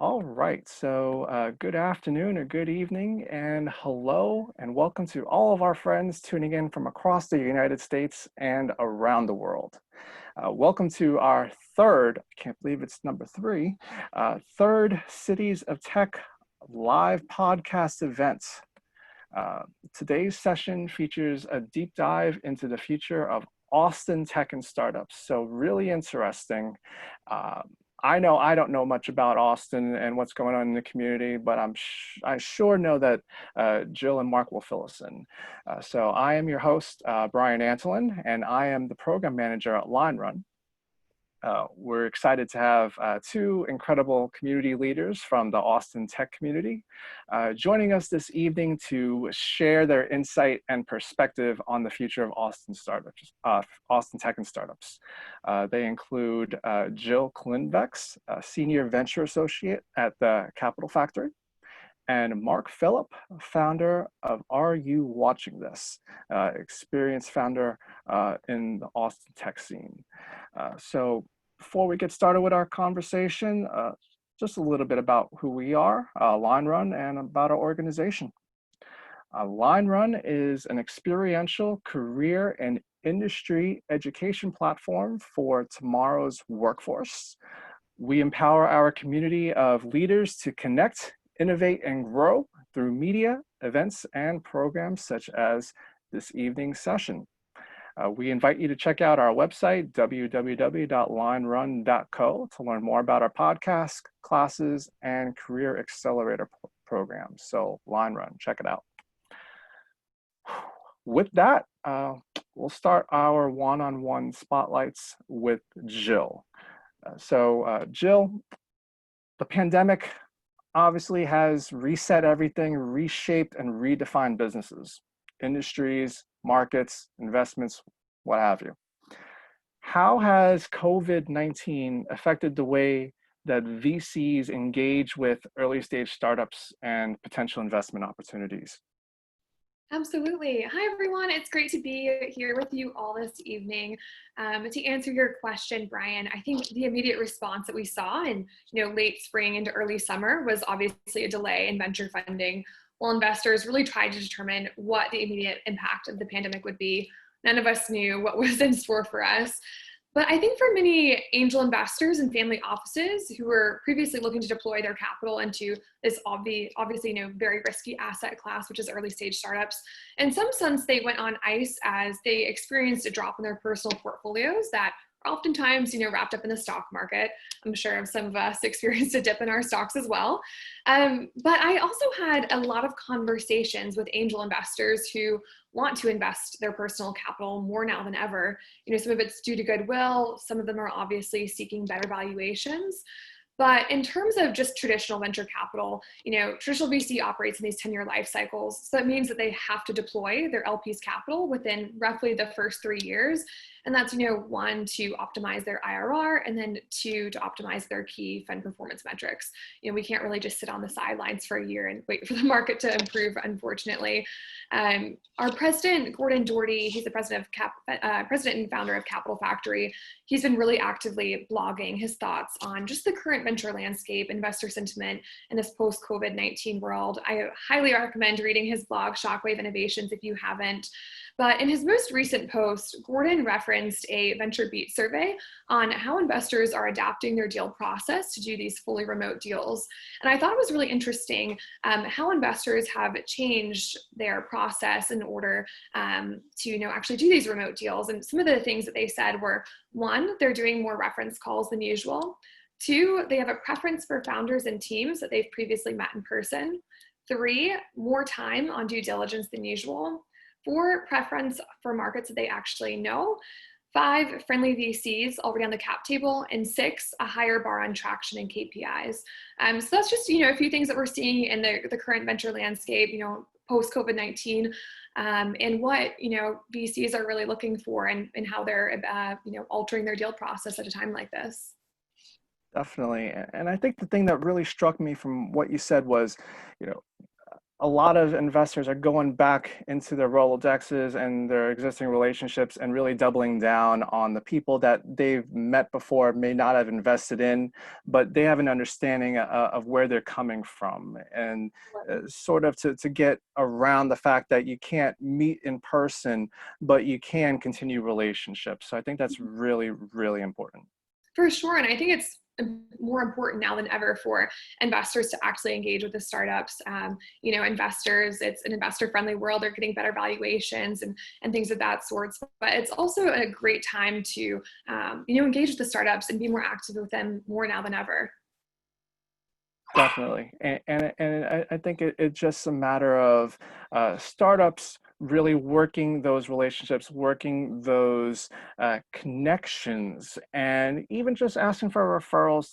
All right, so good afternoon or good evening, and hello, and welcome to all of our friends tuning in from across the United States and around the world. Welcome to our third, I can't believe it's number three, third Cities of Tech live podcast event. Today's session features a deep dive into the future of Austin tech and startups. So really interesting. Uh, I know I don't know much about Austin and what's going on in the community, but I sure know that Jill and Mark will fill us in. So I am your host, Brian Antolin, and I am the program manager at LineRun. We're excited to have two incredible community leaders from the Austin tech community joining us this evening to share their insight and perspective on the future of Austin startups, Austin tech and startups. They include Jill Klinvex, Senior Venture Associate at the Capital Factory, and Mark Phillip, founder of Are You Watching This? Experienced founder in the Austin tech scene. So before we get started with our conversation, just a little bit about who we are, LineRun, and about our organization. LineRun is an experiential career and industry education platform for tomorrow's workforce. We empower our community of leaders to connect, innovate, and grow through media, events, and programs such as this evening's session. We invite you to check out our website, www.linerun.co, to learn more about our podcasts, classes, and career accelerator programs. So LineRun, check it out. With that, we'll start our one-on-one spotlights with Jill. Jill, the pandemic obviously has reset everything, reshaped and redefined businesses, industries, markets, investments, what have you. How has COVID-19 affected the way that VCs engage with early stage startups and potential investment opportunities? Absolutely. Hi, everyone. It's great to be here with you all this evening. To answer your question, Brian, I think the immediate response that we saw in late spring into early summer was obviously a delay in venture funding, while investors really tried to determine what the immediate impact of the pandemic would be. None of us knew what was in store for us. But I think for many angel investors and family offices who were previously looking to deploy their capital into this obviously very risky asset class, which is early stage startups, in some sense they went on ice as they experienced a drop in their personal portfolios that are oftentimes wrapped up in the stock market. I'm sure some of us experienced a dip in our stocks as well. But I also had a lot of conversations with angel investors who want to invest their personal capital more now than ever. Some of it's due to goodwill. Some of them are obviously seeking better valuations. But in terms of just traditional venture capital, traditional VC operates in these 10-year life cycles. So that means that they have to deploy their LP's capital within roughly the first 3 years. And that's, one, to optimize their IRR, and then two, to optimize their key fund performance metrics. We can't really just sit on the sidelines for a year and wait for the market to improve, unfortunately. Our president, Gordon Doherty, he's the president and founder of Capital Factory. He's been really actively blogging his thoughts on just the current venture landscape, investor sentiment in this post-COVID-19 world. I highly recommend reading his blog, Shockwave Innovations, if you haven't. But in his most recent post, Gordon referenced a VentureBeat survey on how investors are adapting their deal process to do these fully remote deals. And I thought it was really interesting how investors have changed their process in order to actually do these remote deals. And some of the things that they said were, one, they're doing more reference calls than usual. Two, they have a preference for founders and teams that they've previously met in person. Three, more time on due diligence than usual. Four, preference for markets that they actually know. Five, friendly VCs already on the cap table. And six, a higher bar on traction and KPIs. So that's just, a few things that we're seeing in the current venture landscape, post-COVID-19, and what, VCs are really looking for, and how they're, altering their deal process at a time like this. Definitely. And I think the thing that really struck me from what you said was, a lot of investors are going back into their Rolodexes and their existing relationships and really doubling down on the people that they've met before, may not have invested in, but they have an understanding of where they're coming from, and sort of to get around the fact that you can't meet in person, but you can continue relationships. So I think that's really, really important. For sure. And I think it's more important now than ever for investors to actually engage with the startups. Investors, it's an investor friendly world. They're getting better valuations and things of that sort. But it's also a great time to, engage with the startups and be more active with them more now than ever. Definitely. And I think it's just a matter of startups really working those relationships, working those connections, and even just asking for referrals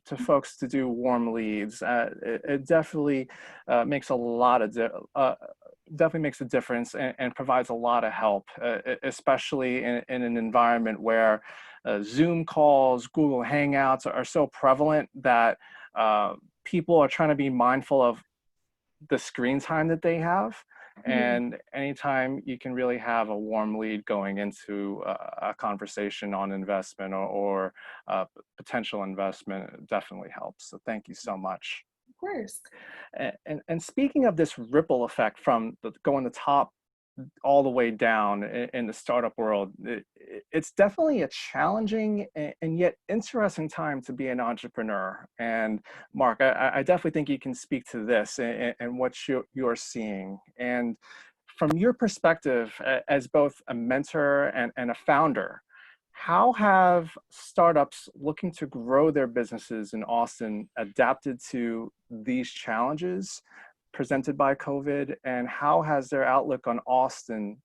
to folks to do warm leads. It definitely makes a lot of definitely makes a difference, and provides a lot of help, especially in an environment where Zoom calls, Google Hangouts are so prevalent that people are trying to be mindful of the screen time that they have. Mhm. And anytime you can really have a warm lead going into a conversation on investment or potential investment, it definitely helps. So thank you so much. Of course. And speaking of this ripple effect from going the top all the way down in the startup world, it's definitely a challenging and yet interesting time to be an entrepreneur. And Mark, I definitely think you can speak to this and what you're seeing. And from your perspective as both a mentor and a founder, how have startups looking to grow their businesses in Austin adapted to these challenges presented by COVID, and how has their outlook on Austin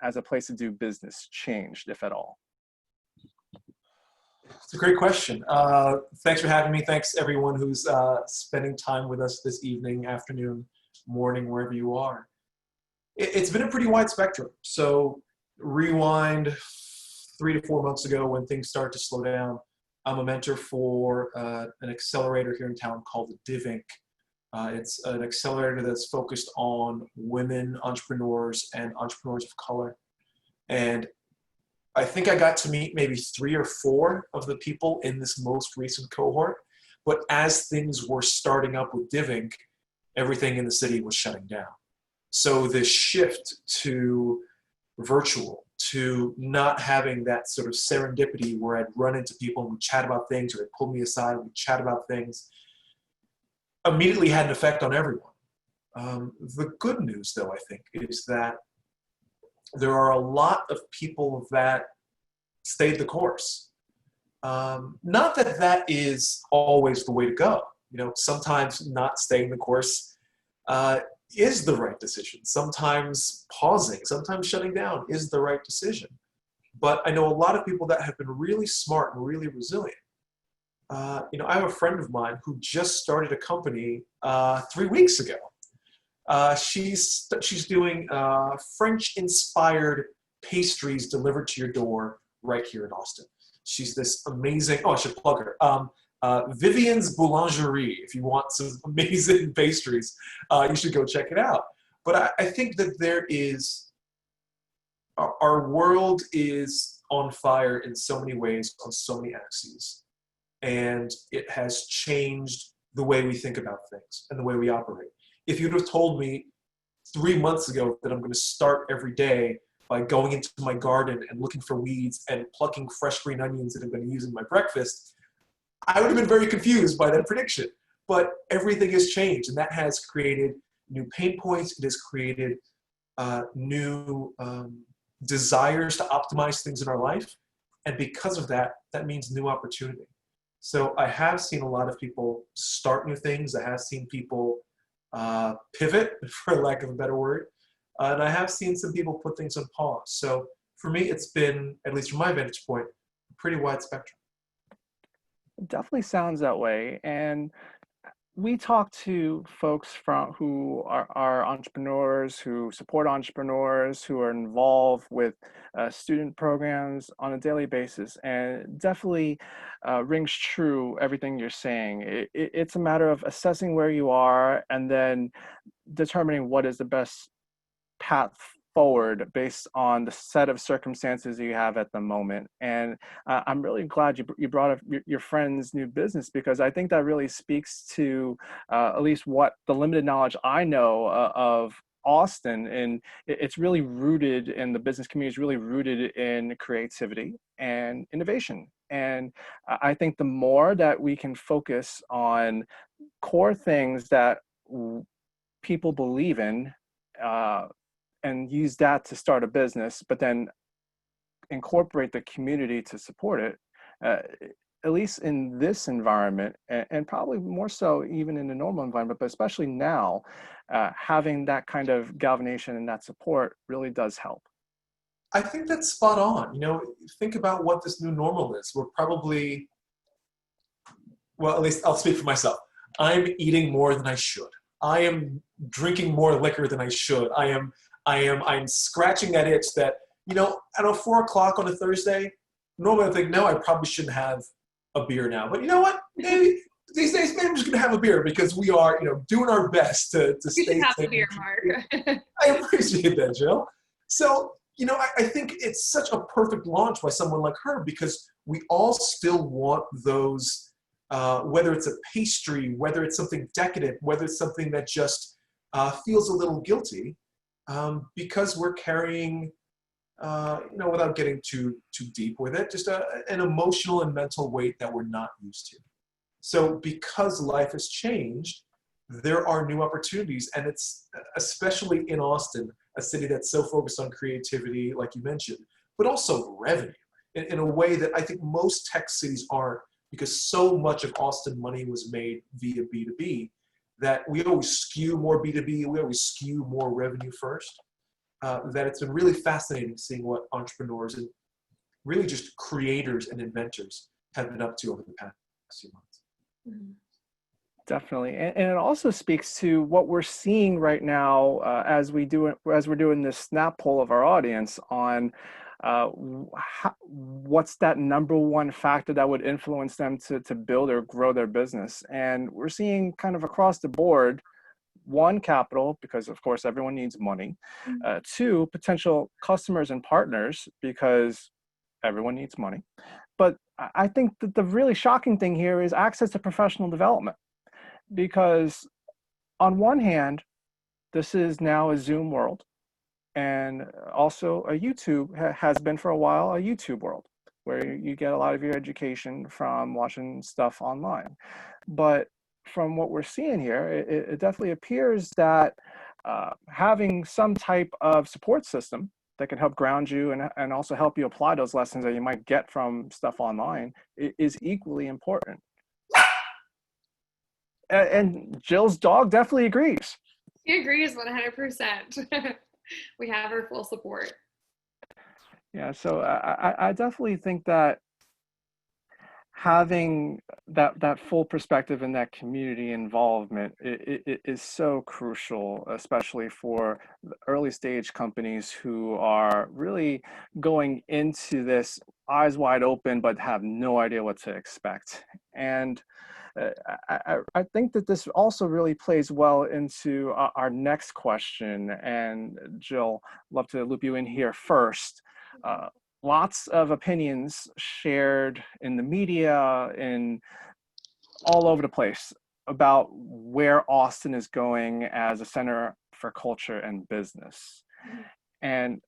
as a place to do business changed, if at all? It's a great question. Thanks for having me. Thanks everyone who's spending time with us this evening, afternoon, morning, wherever you are. It's been a pretty wide spectrum. So rewind 3 to 4 months ago when things started to slow down. I'm a mentor for an accelerator here in town called the Div Inc. It's an accelerator that's focused on women entrepreneurs and entrepreneurs of color. And I think I got to meet maybe 3 or 4 of the people in this most recent cohort. But as things were starting up with Div Inc., everything in the city was shutting down. So this shift to virtual, to not having that sort of serendipity where I'd run into people and we'd chat about things, or they'd pull me aside and we'd chat about things, immediately had an effect on everyone. The good news, though, I think, is that there are a lot of people that stayed the course. Not that that is always the way to go. Sometimes not staying the course is the right decision. Sometimes pausing, sometimes shutting down is the right decision. But I know a lot of people that have been really smart and really resilient. I have a friend of mine who just started a company 3 weeks ago. She's doing French-inspired pastries delivered to your door right here in Austin. She's this amazing. Oh, I should plug her. Vivian's Boulangerie. If you want some amazing pastries, you should go check it out. But I think that our world is on fire in so many ways, on so many axes. And it has changed the way we think about things and the way we operate. If you'd have told me 3 months ago that I'm going to start every day by going into my garden and looking for weeds and plucking fresh green onions that I'm going to use in my breakfast, I would have been very confused by that prediction. But everything has changed, and that has created new pain points. It has created new desires to optimize things in our life. And because of that, that means new opportunity. So I have seen a lot of people start new things. I have seen people pivot, for lack of a better word. And I have seen some people put things on pause. So for me, it's been, at least from my vantage point, a pretty wide spectrum. It definitely sounds that way. And we talk to folks who are entrepreneurs, who support entrepreneurs, who are involved with student programs on a daily basis, and definitely rings true everything you're saying. It's a matter of assessing where you are and then determining what is the best path forward based on the set of circumstances you have at the moment. And I'm really glad you brought up your friend's new business, because I think that really speaks to at least what the limited knowledge I know of Austin. And it's really rooted in the business community, is really rooted in creativity and innovation. And I think the more that we can focus on core things that people believe in, uh, and use that to start a business, but then incorporate the community to support it, uh, at least in this environment, and probably more so even in the normal environment, but especially now, having that kind of galvanization and that support really does help. I think that's spot on. Think about what this new normal is. We're probably, well, at least I'll speak for myself. I'm eating more than I should. I am drinking more liquor than I should. I'm scratching that itch that, at 4 o'clock on a Thursday, normally I think, no, I probably shouldn't have a beer now. But you know what? Maybe these days, maybe I'm just going to have a beer because we are, doing our best to You should stay have a sane. beer, Mark. I appreciate that, Jill. So, I think it's such a perfect launch by someone like her, because we all still want those, whether it's a pastry, whether it's something decadent, whether it's something that just feels a little guilty, because we're carrying, without getting too deep with it, just an emotional and mental weight that we're not used to. So because life has changed, there are new opportunities, and it's especially in Austin, a city that's so focused on creativity, like you mentioned, but also revenue in a way that I think most tech cities aren't, because so much of Austin money was made via B2B that we always skew more B2B, we always skew more revenue first. That it's been really fascinating seeing what entrepreneurs and really just creators and inventors have been up to over the past few months. Mm-hmm. Definitely, and it also speaks to what we're seeing right now, as we're doing this snap poll of our audience on what's that number one factor that would influence them to build or grow their business. And we're seeing kind of across the board: one, capital, because of course everyone needs money; two, potential customers and partners, because everyone needs money. But I think that the really shocking thing here is access to professional development. Because on one hand, this is now a Zoom world, and also a YouTube has been for a while, a YouTube world, where you get a lot of your education from watching stuff online. But from what we're seeing here, it definitely appears that having some type of support system that can help ground you and also help you apply those lessons that you might get from stuff online is equally important. And Jill's dog definitely agrees. She agrees 100%. We have her full support. Yeah, so I definitely think that having that full perspective and that community involvement it is so crucial, especially for the early stage companies who are really going into this eyes wide open but have no idea what to expect. And I think that this also really plays well into our next question. And Jill, love to loop you in here first. Lots of opinions shared in the media and all over the place about where Austin is going as a center for culture and business. And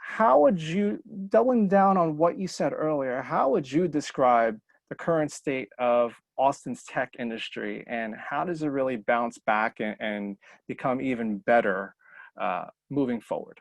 how would you, doubling down on what you said earlier, how would you describe the current state of Austin's tech industry, and how does it really bounce back and become even better moving forward?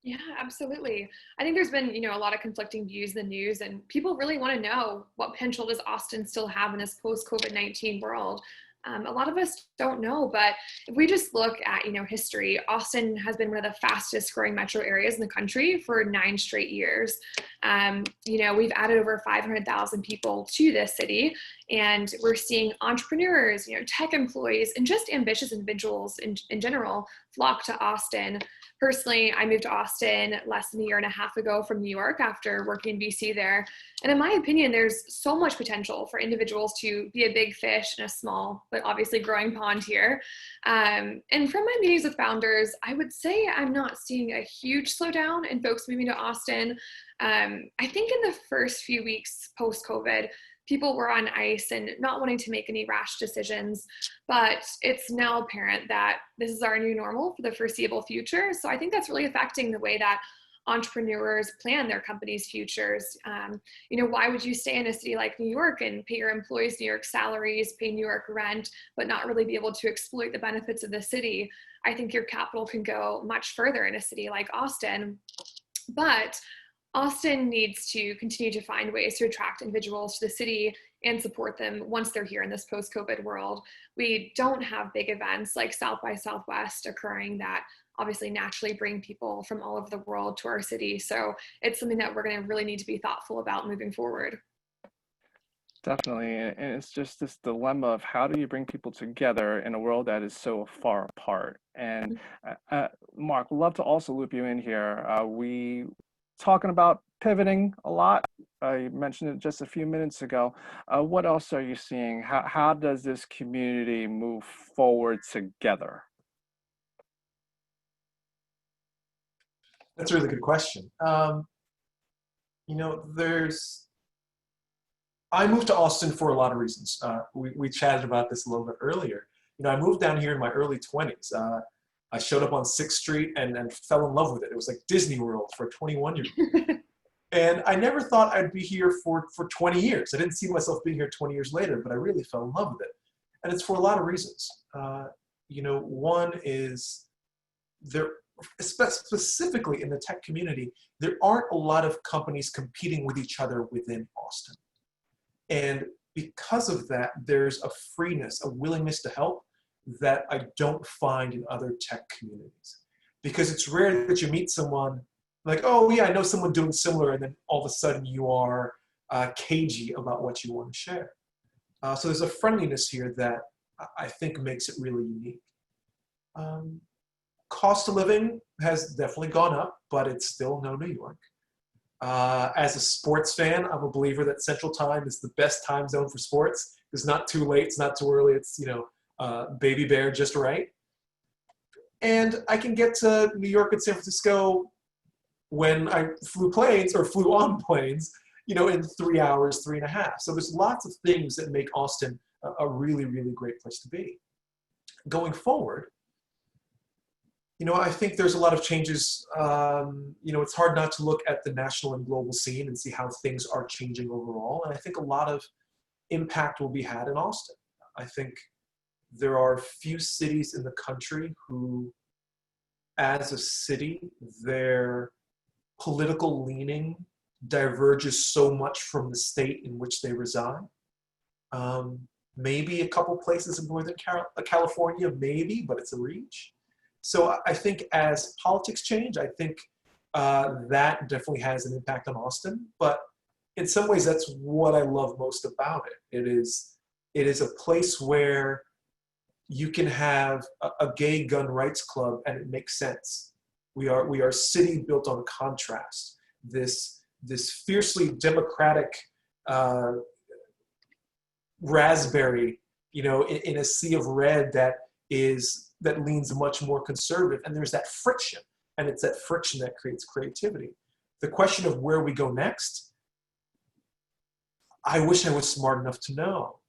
Yeah, absolutely. I think there's been, a lot of conflicting views in the news, and people really want to know, what potential does Austin still have in this post-COVID-19 world? A lot of us don't know, but if we just look at, history, Austin has been one of the fastest growing metro areas in the country for 9 straight years. We've added over 500,000 people to this city, and we're seeing entrepreneurs, tech employees, and just ambitious individuals in general flock to Austin. Personally, I moved to Austin less than a year and a half ago from New York after working in BC there. And in my opinion, there's so much potential for individuals to be a big fish in a small, but obviously growing pond here. And from my meetings with founders, I would say I'm not seeing a huge slowdown in folks moving to Austin. I think in the first few weeks post-COVID, people were on ice and not wanting to make any rash decisions, but it's now apparent that this is our new normal for the foreseeable future. So I think that's really affecting the way that entrepreneurs plan their companies' futures. Why would you stay in a city like New York and pay your employees New York salaries, pay New York rent, but not really be able to exploit the benefits of the city? I think your capital can go much further in a city like Austin. But Austin needs to continue to find ways to attract individuals to the city and support them once they're here in this post-COVID world. We don't have big events like South by Southwest occurring that obviously naturally bring people from all over the world to our city. So it's something that we're going to really need to be thoughtful about moving forward. Definitely. And it's just this dilemma of how do you bring people together in a world that is so far apart? And Mark, we'd love to also loop you in here. We talking about pivoting a lot. You mentioned it just a few minutes ago. What else are you seeing? How does this community move forward together? That's a really good question. I moved to Austin for a lot of reasons. We chatted about this a little bit earlier. I moved down here in my early 20s. I showed up on 6th Street and fell in love with it. It was like Disney World for a 21-year-old. And I never thought I'd be here for 20 years. I didn't see myself being here 20 years later, but I really fell in love with it. And it's for a lot of reasons. One is specifically in the tech community, there aren't a lot of companies competing with each other within Austin. And because of that, there's a freeness, a willingness to help that I don't find in other tech communities. Because it's rare that you meet someone like, oh yeah, I know someone doing similar, and then all of a sudden you are cagey about what you want to share. So there's a friendliness here that I think makes it really unique. Cost of living has definitely gone up, but it's still no New York. As a sports fan, I'm a believer that Central Time is the best time zone for sports. It's not too late, it's not too early, it's baby bear just right. And I can get to New York and San Francisco when I flew on planes, in 3 hours, 3.5. So there's lots of things that make Austin a really, really great place to be. Going forward, I think there's a lot of changes. It's hard not to look at the national and global scene and see how things are changing overall. And I think a lot of impact will be had in Austin. I think there are few cities in the country who, as a city, their political leaning diverges so much from the state in which they reside. Maybe a couple places in Northern California, maybe, but it's a reach. So I think as politics change, I think that definitely has an impact on Austin. But in some ways, that's what I love most about it. It is a place where you can have a gay gun rights club and it makes sense. We are a city built on contrast. This fiercely democratic raspberry, in a sea of red that leans much more conservative, and there's that friction, and it's that friction that creates creativity. The question of where we go next, I wish I was smart enough to know.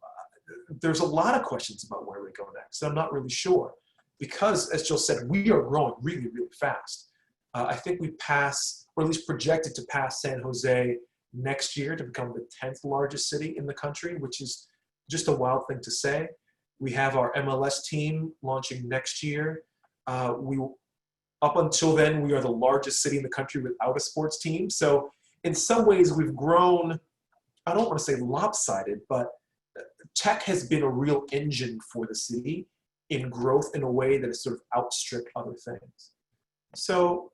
There's a lot of questions about where we go next. I'm not really sure, because as Jill said, we are growing really, really fast. I think we pass, or at least projected to pass, San Jose next year to become the 10th largest city in the country, which is just a wild thing to say. We have our MLS team launching next year. Up until then, we are the largest city in the country without a sports team. So in some ways, we've grown, I don't want to say lopsided, but tech has been a real engine for the city in growth in a way that has sort of outstripped other things. So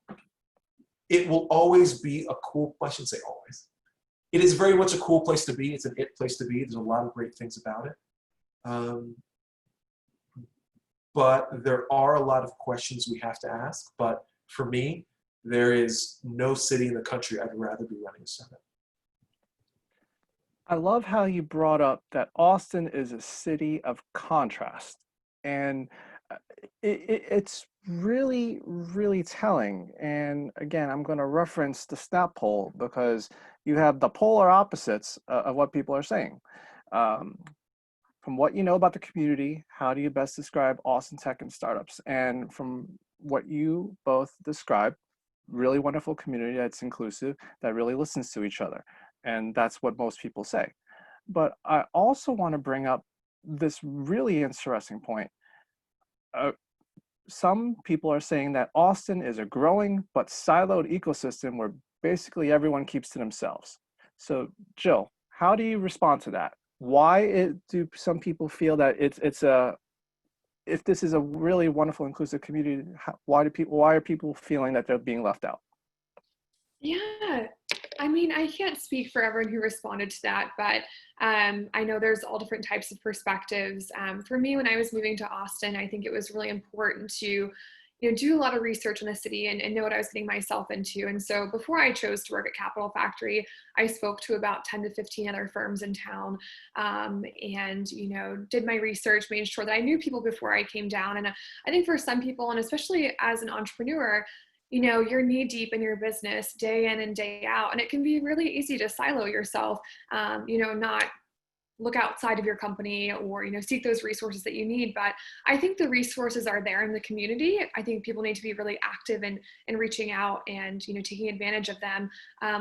it will always be a cool, I shouldn't say always. It is very much a cool place to be. It's an it place to be. There's a lot of great things about it. But there are a lot of questions we have to ask. But for me, there is no city in the country I'd rather be running a summit. I love how you brought up that Austin is a city of contrast. And it's really, really telling. And again, I'm going to reference the Snap poll because you have the polar opposites of what people are saying. From what you know about the community, how do you best describe Austin tech and startups? And from what you both described, really wonderful community that's inclusive, that really listens to each other. And that's what most people say. But I also want to bring up this really interesting point. Some people are saying that Austin is a growing but siloed ecosystem where basically everyone keeps to themselves. So Jill, how do you respond to that? Why do some people feel that if this is a really wonderful inclusive community, why are people feeling that they're being left out? Yeah, I mean, I can't speak for everyone who responded to that, but I know there's all different types of perspectives. For me, when I was moving to Austin, I think it was really important to do a lot of research in the city and know what I was getting myself into. And so before I chose to work at Capital Factory, I spoke to about 10 to 15 other firms in town, and did my research, made sure that I knew people before I came down. And I think for some people, and especially as an entrepreneur, you're knee deep in your business day in and day out, and it can be really easy to silo yourself, not look outside of your company or, seek those resources that you need. But I think the resources are there in the community. I think people need to be really active in reaching out and, taking advantage of them.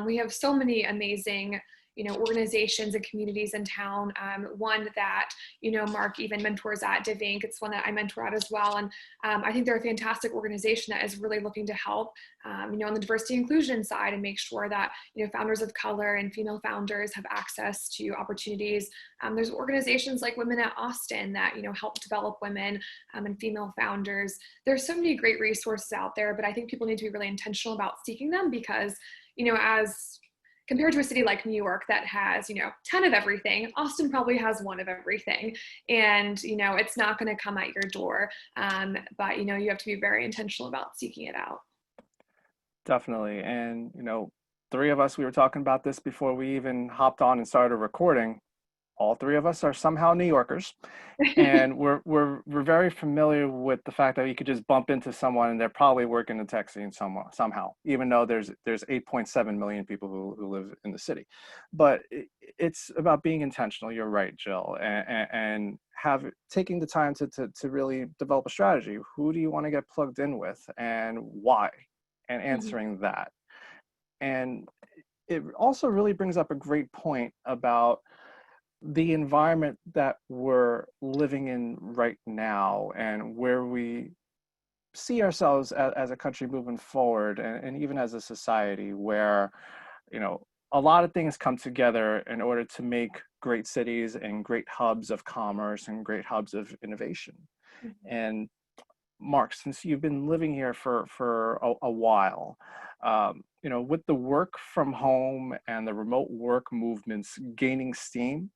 We have so many amazing organizations and communities in town. One that, Mark even mentors at, Inc. It's one that I mentor at as well. And I think they're a fantastic organization that is really looking to help, on the diversity inclusion side and make sure that, founders of color and female founders have access to opportunities. There's organizations like Women at Austin that, help develop women and female founders. There's so many great resources out there, but I think people need to be really intentional about seeking them because, as compared to a city like New York that has, 10 of everything, Austin probably has one of everything. And, it's not going to come at your door. But, you have to be very intentional about seeking it out. Definitely. And, three of us, we were talking about this before we even hopped on and started recording. All three of us are somehow New Yorkers, and we're very familiar with the fact that you could just bump into someone and they're probably working in tech scene somehow, even though there's 8.7 million people who live in the city. But it's about being intentional. You're right, Jill, and taking the time to really develop a strategy. Who do you want to get plugged in with, and why, and answering that. And it also really brings up a great point about the environment that we're living in right now and where we see ourselves as a country moving forward, and even as a society where, a lot of things come together in order to make great cities and great hubs of commerce and great hubs of innovation. And Mark, since you've been living here for a while, with the work from home and the remote work movements gaining steam,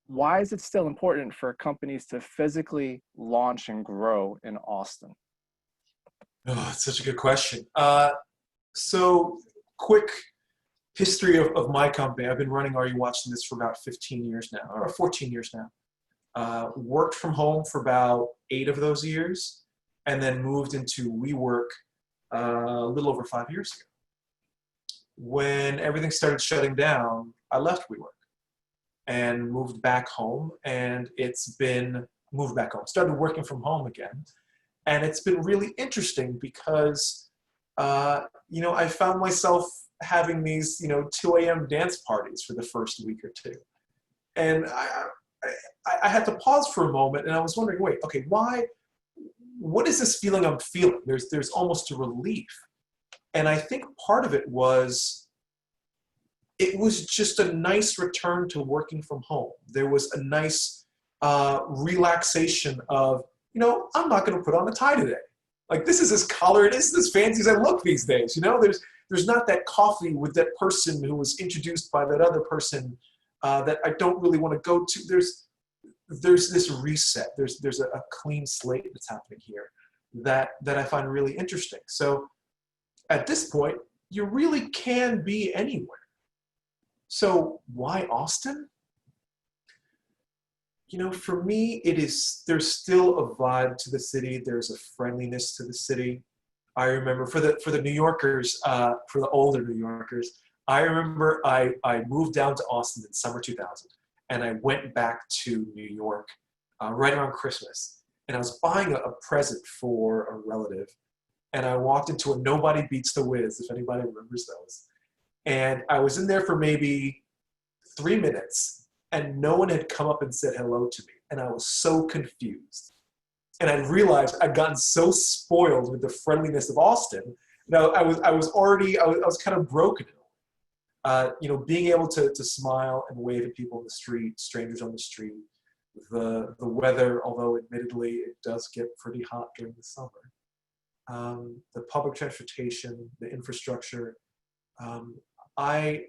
why is it still important for companies to physically launch and grow in Austin? Oh, that's such a good question. So quick history of my company. I've been running Are You Watching This for about 15 years now, or 14 years now. Worked from home for about 8 of those years, and then moved into WeWork a little over 5 years ago. When everything started shutting down, I left WeWork and moved back home, and started working from home again. And it's been really interesting because, I found myself having these, 2 a.m. dance parties for the first week or two. And I had to pause for a moment, and I was wondering, wait, okay, what is this feeling I'm feeling? There's almost a relief. And I think part of it was it was just a nice return to working from home. There was a nice relaxation of, I'm not going to put on a tie today. Like, this is as colored, this is as fancy as I look these days. There's not that coffee with that person who was introduced by that other person that I don't really want to go to. There's this reset. There's a clean slate that's happening here that I find really interesting. So at this point, you really can be anywhere. So why Austin? For me, there's still a vibe to the city. There's a friendliness to the city. I remember for the New Yorkers, for the older New Yorkers, I remember I moved down to Austin in summer 2000, and I went back to New York right around Christmas. And I was buying a present for a relative, and I walked into a Nobody Beats the Wiz, if anybody remembers those. And I was in there for maybe 3 minutes, and no one had come up and said hello to me. And I was so confused. And I realized I'd gotten so spoiled with the friendliness of Austin. I was kind of broken. Being able to smile and wave at people in the street, strangers on the street, the weather, although admittedly it does get pretty hot during the summer. The public transportation, the infrastructure. I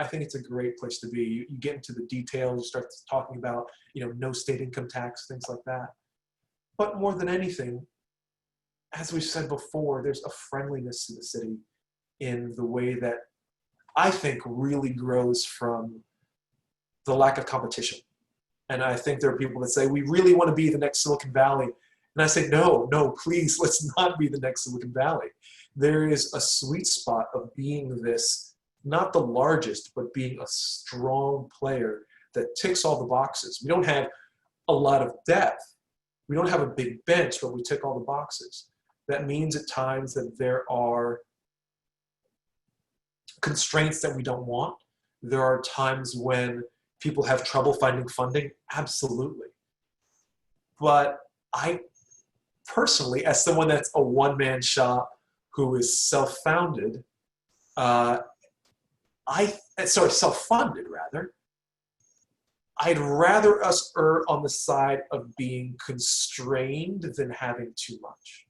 think it's a great place to be. You get into the details, you start talking about, no state income tax, things like that. But more than anything, as we said before, there's a friendliness to the city in the way that I think really grows from the lack of competition. And I think there are people that say, we really want to be the next Silicon Valley. And I say, no, please, let's not be the next Silicon Valley. There is a sweet spot of being this, not the largest, but being a strong player that ticks all the boxes. We don't have a lot of depth. We don't have a big bench, but we tick all the boxes. That means at times that there are constraints that we don't want. There are times when people have trouble finding funding, absolutely. But I personally, as someone that's a one-man shop who is self-founded, self-funded rather, I'd rather us err on the side of being constrained than having too much.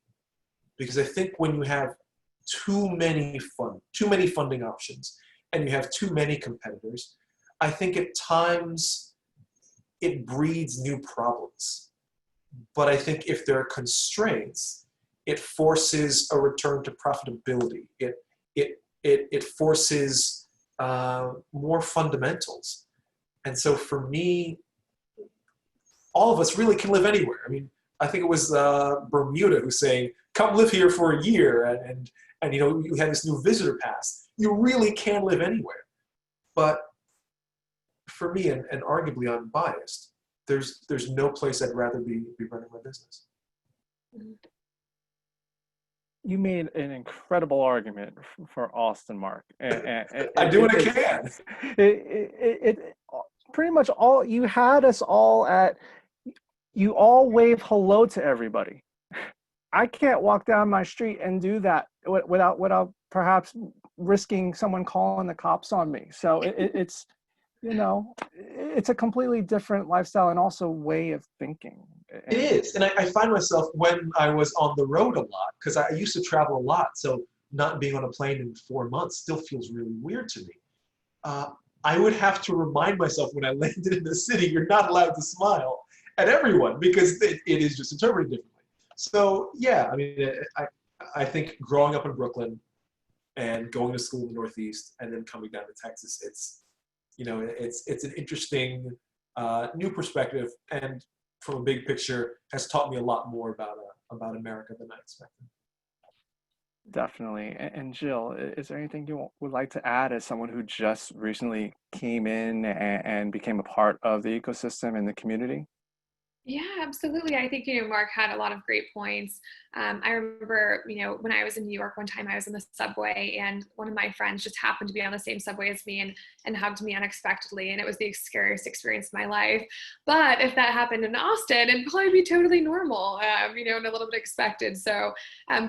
Because I think when you have too many funding options and you have too many competitors, I think at times it breeds new problems. But I think if there are constraints, it forces a return to profitability. It forces more fundamentals. And so for me, all of us really can live anywhere. I mean, I think it was Bermuda who's saying, come live here for a year and you have this new visitor pass. You really can live anywhere. But for me, and arguably I'm biased, there's no place I'd rather be running my business. You made an incredible argument for Austin, Mark. I do what I can. It pretty much all you had us all at. You all wave hello to everybody. I can't walk down my street and do that without perhaps risking someone calling the cops on me. So it's it's a completely different lifestyle and also way of thinking. It is. And I find myself when I was on the road a lot, because I used to travel a lot, so not being on a plane in 4 months still feels really weird to me. I would have to remind myself when I landed in the city, you're not allowed to smile at everyone because it is just interpreted differently. So yeah, I mean, I think growing up in Brooklyn and going to school in the Northeast and then coming down to Texas, it's an interesting new perspective, and from a big picture has taught me a lot more about America than I expected. Definitely. And Jill, is there anything you would like to add as someone who just recently came in and became a part of the ecosystem and the community? Yeah, absolutely. I think, Mark had a lot of great points. I remember, when I was in New York one time, I was in the subway and one of my friends just happened to be on the same subway as me and hugged me unexpectedly. And it was the scariest experience of my life. But if that happened in Austin, it'd probably be totally normal, and a little bit expected. So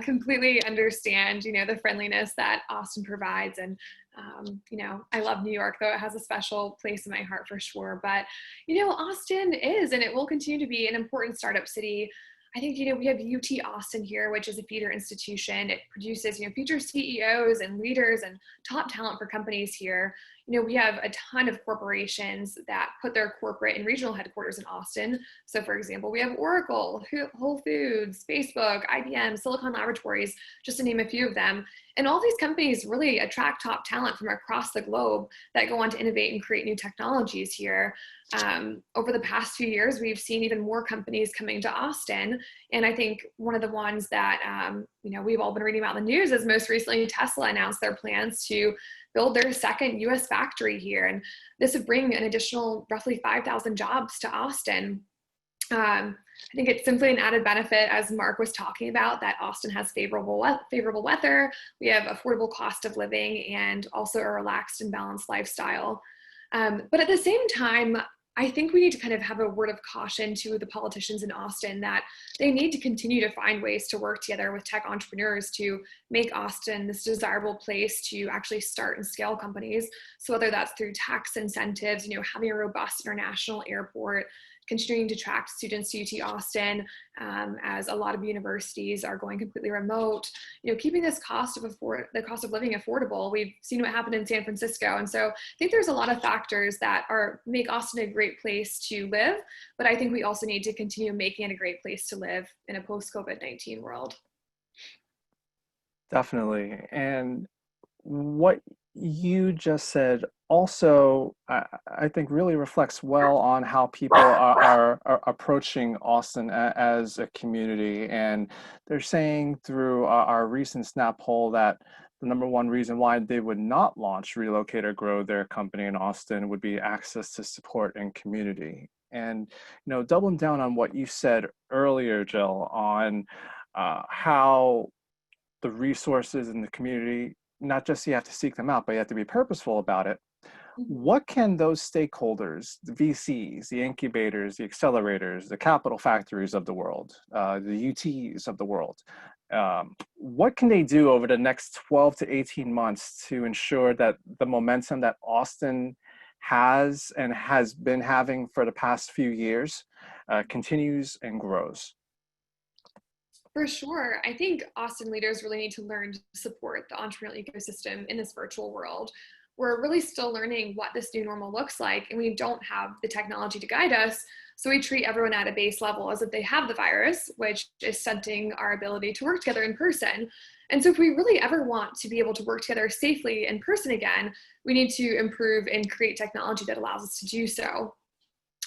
completely understand, the friendliness that Austin provides. And I love New York, though it has a special place in my heart for sure. But, Austin is, and it will continue to be an important startup city. I think, we have UT Austin here, which is a feeder institution. It produces, future CEOs and leaders and top talent for companies here. We have a ton of corporations that put their corporate and regional headquarters in Austin. So for example, we have Oracle, Whole Foods, Facebook, IBM, Silicon Laboratories, just to name a few of them. And all these companies really attract top talent from across the globe that go on to innovate and create new technologies here. Over the past few years, we've seen even more companies coming to Austin. And I think one of the ones that, we've all been reading about in the news is most recently Tesla announced their plans to build their second US factory here. And this would bring an additional roughly 5,000 jobs to Austin. I think it's simply an added benefit, as Mark was talking about, that Austin has favorable weather. We have affordable cost of living and also a relaxed and balanced lifestyle. But at the same time, I think we need to kind of have a word of caution to the politicians in Austin that they need to continue to find ways to work together with tech entrepreneurs to make Austin this desirable place to actually start and scale companies. So whether that's through tax incentives, having a robust international airport, continuing to attract students to UT Austin, as a lot of universities are going completely remote, keeping this the cost of living affordable. We've seen what happened in San Francisco. And so I think there's a lot of factors that make Austin a great place to live, but I think we also need to continue making it a great place to live in a post-COVID-19 world. Definitely. And what you just said also, I think, really reflects well on how people are approaching Austin as a community. And they're saying through our recent Snap poll that the number one reason why they would not launch, relocate, or grow their company in Austin would be access to support and community. And, doubling down on what you said earlier, Jill, on how the resources in the community, not just you have to seek them out, but you have to be purposeful about it. What can those stakeholders, the VCs, the incubators, the accelerators, the capital factories of the world, the UTs of the world, what can they do over the next 12 to 18 months to ensure that the momentum that Austin has and has been having for the past few years continues and grows? For sure. I think Austin leaders really need to learn to support the entrepreneurial ecosystem in this virtual world. We're really still learning what this new normal looks like, and we don't have the technology to guide us. So we treat everyone at a base level as if they have the virus, which is stunting our ability to work together in person. And so if we really ever want to be able to work together safely in person again, we need to improve and create technology that allows us to do so.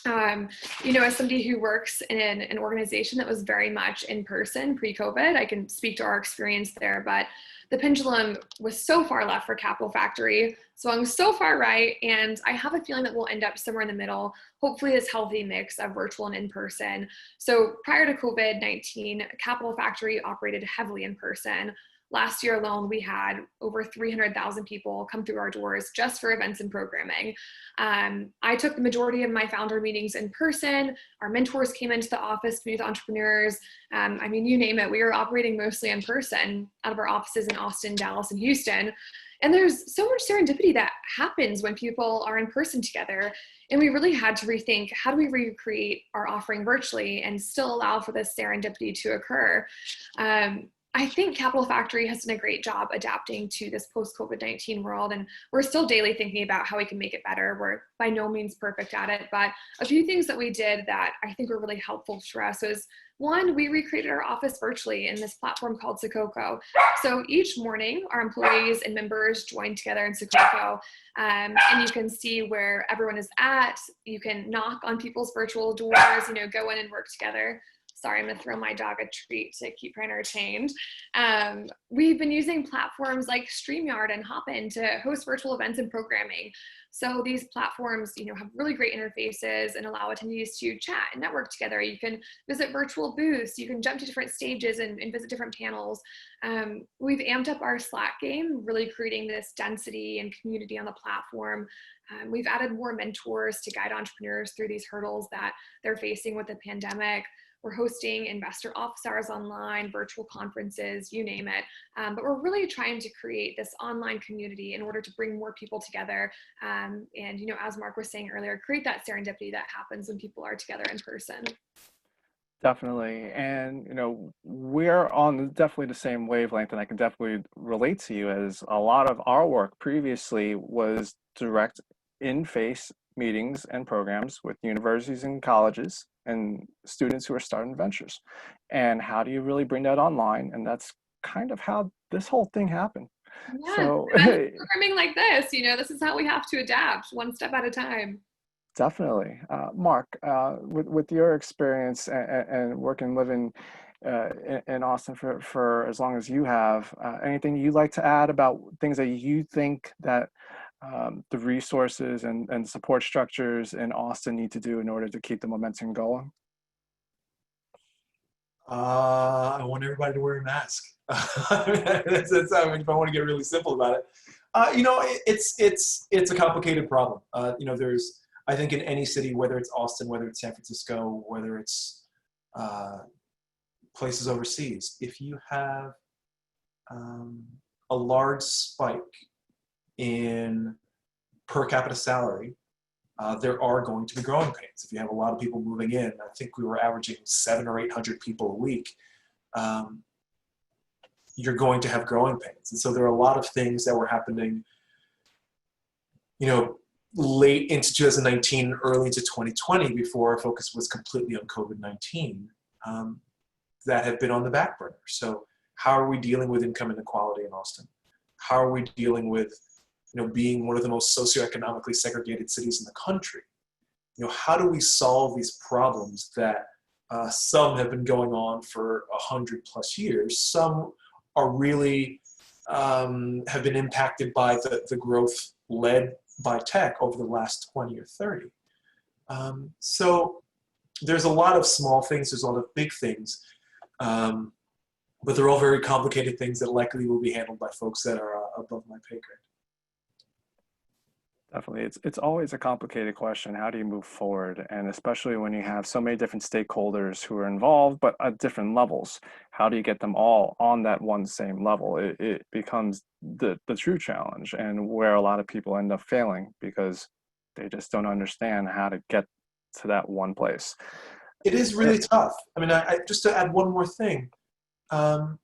As somebody who works in an organization that was very much in person pre-COVID, I can speak to our experience there, but the pendulum was so far left for Capital Factory, swung so far right, and I have a feeling that we'll end up somewhere in the middle, hopefully this healthy mix of virtual and in-person. So prior to COVID-19, Capital Factory operated heavily in person. Last year alone, we had over 300,000 people come through our doors just for events and programming. I took the majority of my founder meetings in person. Our mentors came into the office, youth entrepreneurs. You name it, we were operating mostly in person out of our offices in Austin, Dallas, and Houston. And there's so much serendipity that happens when people are in person together. And we really had to rethink, how do we recreate our offering virtually and still allow for this serendipity to occur? I think Capital Factory has done a great job adapting to this post-COVID-19 world, and we're still daily thinking about how we can make it better. We're by no means perfect at it, but a few things that we did that I think were really helpful for us was, one, we recreated our office virtually in this platform called Sococo. So each morning, our employees and members join together in Sococo, and you can see where everyone is at. You can knock on people's virtual doors, go in and work together. Sorry, I'm gonna throw my dog a treat to keep her entertained. We've been using platforms like StreamYard and Hopin to host virtual events and programming. So these platforms, have really great interfaces and allow attendees to chat and network together. You can visit virtual booths, you can jump to different stages and visit different panels. We've amped up our Slack game, really creating this density and community on the platform. We've added more mentors to guide entrepreneurs through these hurdles that they're facing with the pandemic. We're hosting investor office hours online, virtual conferences, you name it. But we're really trying to create this online community in order to bring more people together. And, as Mark was saying earlier, create that serendipity that happens when people are together in person. Definitely. And, we're on definitely the same wavelength, and I can definitely relate to you, as a lot of our work previously was direct in-face meetings and programs with universities and colleges and students who are starting ventures. And how do you really bring that online? And that's kind of how this whole thing happened. Yeah, So programming like this is how we have to adapt one step at a time. definitely. Mark, with your experience and working, living in Austin for as long as you have, anything you'd like to add about things that you think that the resources and support structures in Austin need to do in order to keep the momentum going? I want everybody to wear a mask. That's I mean, if I want to get really simple about it. It's a complicated problem. There's, I think, in any city, whether it's Austin, whether it's San Francisco, whether it's places overseas, if you have a large spike in per capita salary, there are going to be growing pains. If you have a lot of people moving in, I think we were averaging 700 or 800 people a week, you're going to have growing pains. And so there are a lot of things that were happening, late into 2019, early into 2020, before our focus was completely on COVID-19, that have been on the back burner. So how are we dealing with income inequality in Austin? How are we dealing with being one of the most socioeconomically segregated cities in the country? How do we solve these problems that some have been going on for 100+ years? Some are really have been impacted by the growth led by tech over the last 20 or 30. So there's a lot of small things, there's a lot of big things, but they're all very complicated things that likely will be handled by folks that are above my pay grade. Definitely. It's always a complicated question. How do you move forward? And especially when you have so many different stakeholders who are involved, but at different levels, how do you get them all on that one same level? It becomes the true challenge, and where a lot of people end up failing because they just don't understand how to get to that one place. It is really tough. I mean, I just to add one more thing, my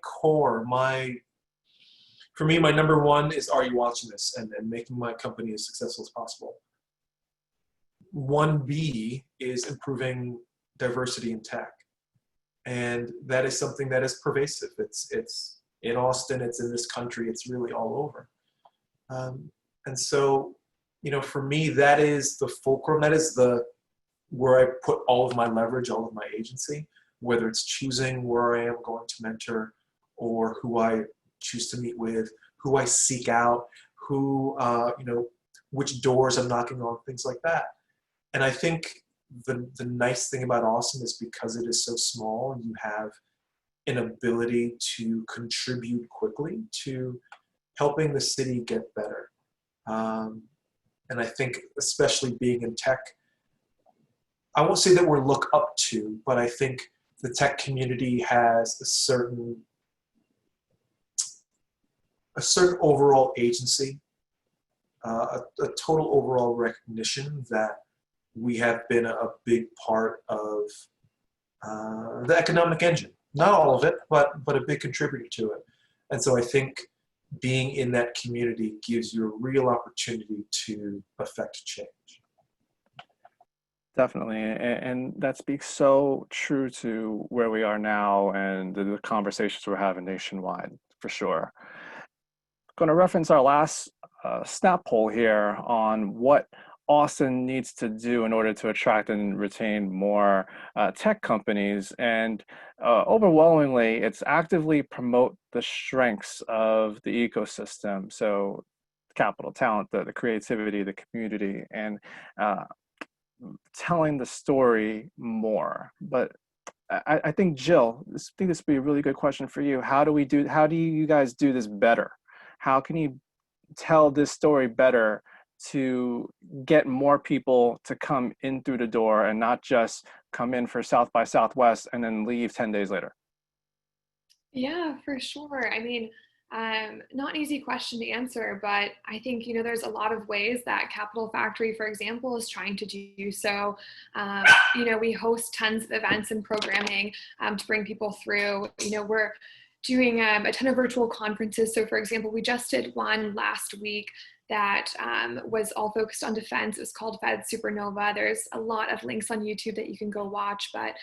core, for me, my number one is, are you watching this, and making my company as successful as possible. 1B is improving diversity in tech. And that is something that is pervasive. It's in Austin, it's in this country, it's really all over. And so, for me, that is the fulcrum, that is where I put all of my leverage, all of my agency, whether it's choosing where I am going to mentor, or who I choose to meet with, who I seek out, which doors I'm knocking on, things like that. And I think the nice thing about Austin is, because it is so small, you have an ability to contribute quickly to helping the city get better. And I think, especially being in tech, I won't say that we're looked up to, but I think the tech community has a certain overall agency, a total overall recognition that we have been a big part of the economic engine. Not all of it, but a big contributor to it. And so I think being in that community gives you a real opportunity to affect change. Definitely. And that speaks so true to where we are now and the conversations we're having nationwide, for sure. Going to reference our last snap poll here on what Austin needs to do in order to attract and retain more tech companies. And overwhelmingly, it's actively promote the strengths of the ecosystem. So capital talent, the creativity, the community, and uh, telling the story more. But I think Jill, I think this would be a really good question for you. How do you guys do this better? How can you tell this story better to get more people to come in through the door and not just come in for South by Southwest and then leave 10 days later? Yeah, for sure. I mean, not an easy question to answer, but I think, there's a lot of ways that Capital Factory, for example, is trying to do so. Um, we host tons of events and programming to bring people through. We're doing a ton of virtual conferences. So, for example, we just did one last week that was all focused on defense. It was called Fed Supernova. There's a lot of links on YouTube that you can go watch, but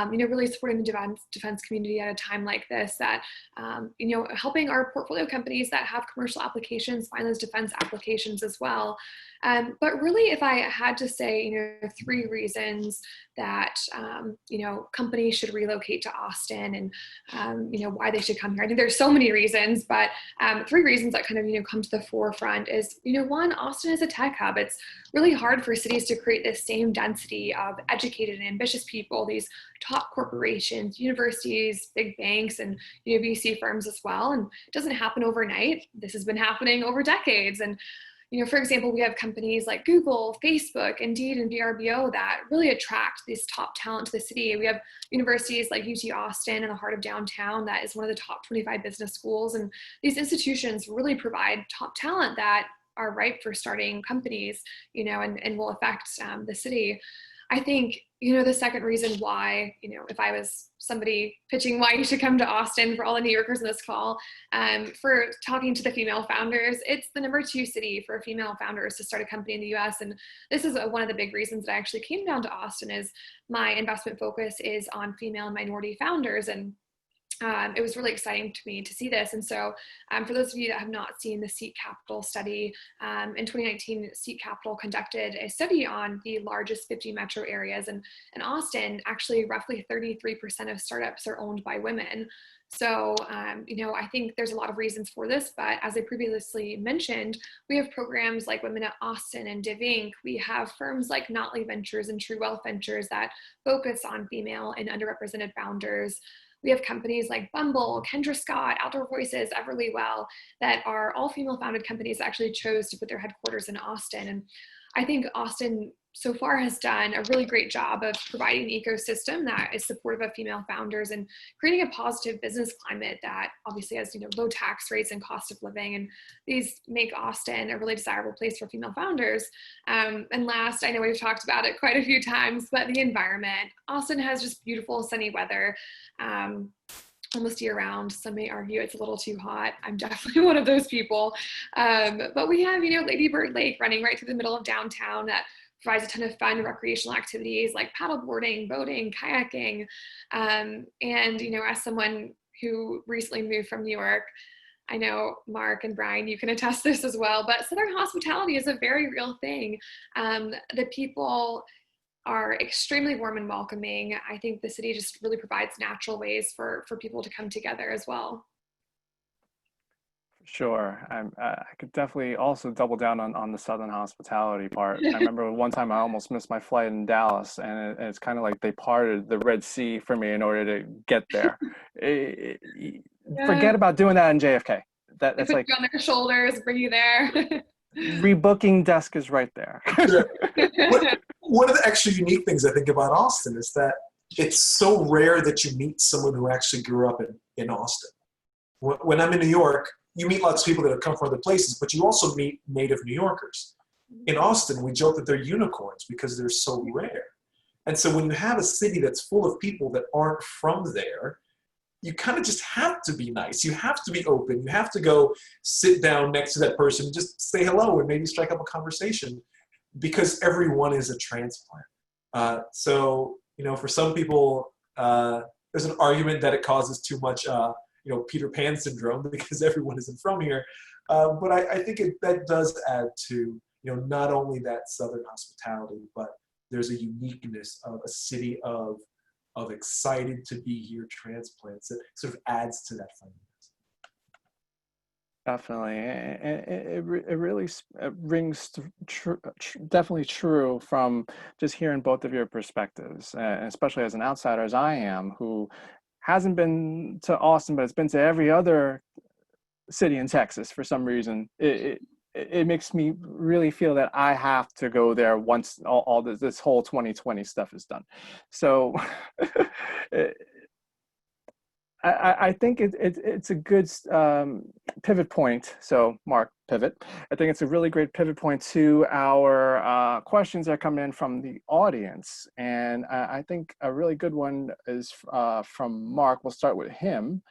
really supporting the defense community at a time like this, that helping our portfolio companies that have commercial applications find those defense applications as well. But really, if I had to say, 3 reasons that companies should relocate to Austin, and why they should come here. I think there's so many reasons, but 3 reasons that kind of come to the forefront is, one, Austin is a tech hub. It's really hard for cities to create this same density of educated and ambitious people, these top corporations, universities, big banks, and VC firms as well. And it doesn't happen overnight. This has been happening over decades. And for example, we have companies like Google, Facebook, Indeed, and VRBO that really attract this top talent to the city. We have universities like UT Austin in the heart of downtown that is one of the top 25 business schools. And these institutions really provide top talent that are ripe for starting companies, and will affect the city. I think, the second reason why, if I was somebody pitching why you should come to Austin for all the New Yorkers in this call, for talking to the female founders, it's the number 2 city for female founders to start a company in the US. And this is one of the big reasons that I actually came down to Austin. Is my investment focus is on female and minority founders. And it was really exciting to me to see this. And so for those of you that have not seen the Seek Capital study, in 2019, Seek Capital conducted a study on the largest 50 metro areas. And in Austin, actually roughly 33% of startups are owned by women. So, I think there's a lot of reasons for this, but as I previously mentioned, we have programs like Women at Austin and Div Inc. We have firms like Notley Ventures and True Wealth Ventures that focus on female and underrepresented founders. We have companies like Bumble, Kendra Scott, Outdoor Voices, Everlywell, that are all female founded companies that actually chose to put their headquarters in Austin. And I think Austin so far has done a really great job of providing an ecosystem that is supportive of female founders and creating a positive business climate that obviously has low tax rates and cost of living, and these make Austin a really desirable place for female founders. And last, I know we've talked about it quite a few times, but the environment. Austin has just beautiful sunny weather. Almost year round. Some may argue it's a little too hot. I'm definitely one of those people. But we have, Lady Bird Lake running right through the middle of downtown that provides a ton of fun recreational activities like paddleboarding, boating, kayaking. And, as someone who recently moved from New York, I know Mark and Brian, you can attest this as well, but Southern hospitality is a very real thing. The people are extremely warm and welcoming. I think the city just really provides natural ways for people to come together as well. Sure. I could definitely also double down on the Southern hospitality part. I remember one time I almost missed my flight in Dallas, and it's kind of like they parted the Red Sea for me in order to get there. Yeah. Forget about doing that in JFK. They That's put like you on their shoulders, bring you there. rebooking desk is right there. Yeah. One of the extra unique things I think about Austin is that it's so rare that you meet someone who actually grew up in Austin. When I'm in New York, you meet lots of people that have come from other places, but you also meet native New Yorkers. In Austin, we joke that they're unicorns because they're so rare. And so when you have a city that's full of people that aren't from there, you kind of just have to be nice. You have to be open. You have to go sit down next to that person, just say hello and maybe strike up a conversation, because everyone is a transplant. So, for some people, there's an argument that it causes too much Peter Pan syndrome because everyone isn't from here. But I think that does add to, not only that Southern hospitality, but there's a uniqueness of a city of excited to be here transplants that sort of adds to that friendliness. Definitely, and it really rings definitely true from just hearing both of your perspectives, and especially as an outsider as I am, who hasn't been to Austin, but has been to every other city in Texas for some reason. It makes me really feel that I have to go there once all this whole 2020 stuff is done. So I think it's a good pivot point. So, Mark, pivot. I think it's a really great pivot point to our questions that come in from the audience. And I think a really good one is from Mark. We'll start with him.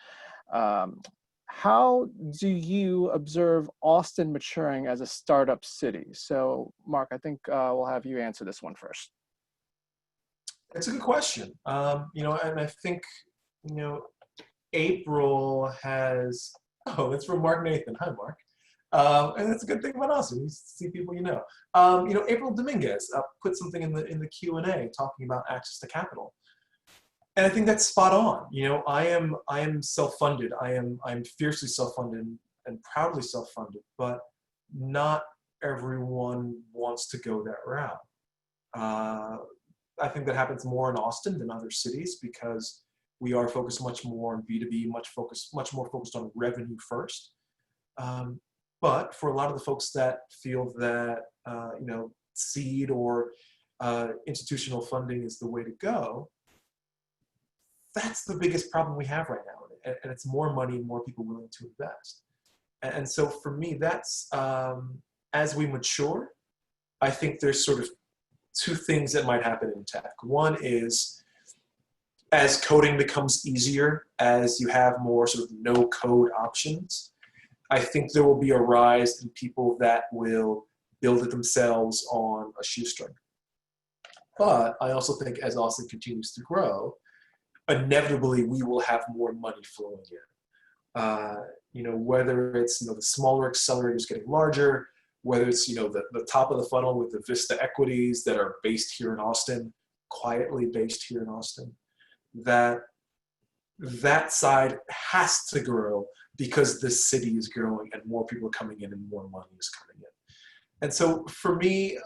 Um, how do you observe Austin maturing as a startup city? So, Mark, I think we'll have you answer this one first. It's a good question. And I think, you know, April has, oh, it's from Mark Nathan. Hi, Mark. And that's a good thing about Austin. You see people you know. April Dominguez put something in the Q&A talking about access to capital. And I think that's spot on. I am self-funded. I'm fiercely self-funded and proudly self-funded, but not everyone wants to go that route. I think that happens more in Austin than other cities because we are focused much more on B2B, much more focused on revenue first. But for a lot of the folks that feel that seed or institutional funding is the way to go, that's the biggest problem we have right now, and it's more money, more people willing to invest. And so for me, that's as we mature, I think there's sort of two things that might happen in tech. One is as coding becomes easier, as you have more sort of no code options, I think there will be a rise in people that will build it themselves on a shoestring. But I also think as Austin continues to grow, inevitably we will have more money flowing in. Whether it's the smaller accelerators getting larger, whether it's the top of the funnel with the Vista equities that are based here in Austin, quietly based here in Austin, that side has to grow because the city is growing and more people are coming in and more money is coming in. And so for me,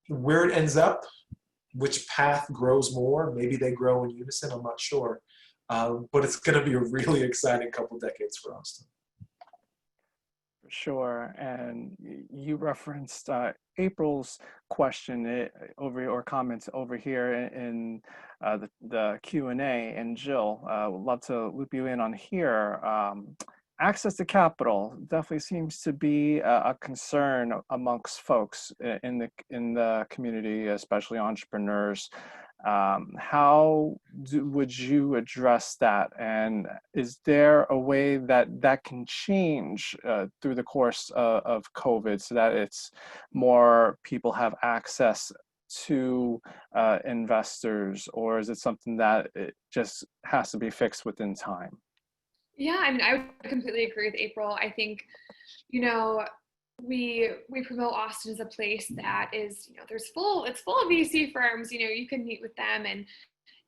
where it ends up, which path grows more, maybe they grow in unison, I'm not sure. But it's going to be a really exciting couple decades for Austin. Sure, and you referenced April's question or comments over here in the Q&A, and Jill, would love to loop you in on here. Access to capital definitely seems to be a concern amongst folks in the community, especially entrepreneurs. Would you address that? And is there a way that can change through the course of COVID so that it's more people have access to investors, or is it something that it just has to be fixed within time? Yeah, I mean, I would completely agree with April. I think, we promote Austin as a place that is, it's full of VC firms. You can meet with them and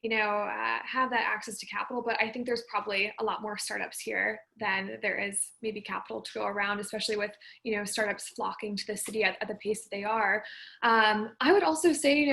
have that access to capital. But I think there's probably a lot more startups here than there is maybe capital to go around, especially with startups flocking to the city at the pace that they are. I would also say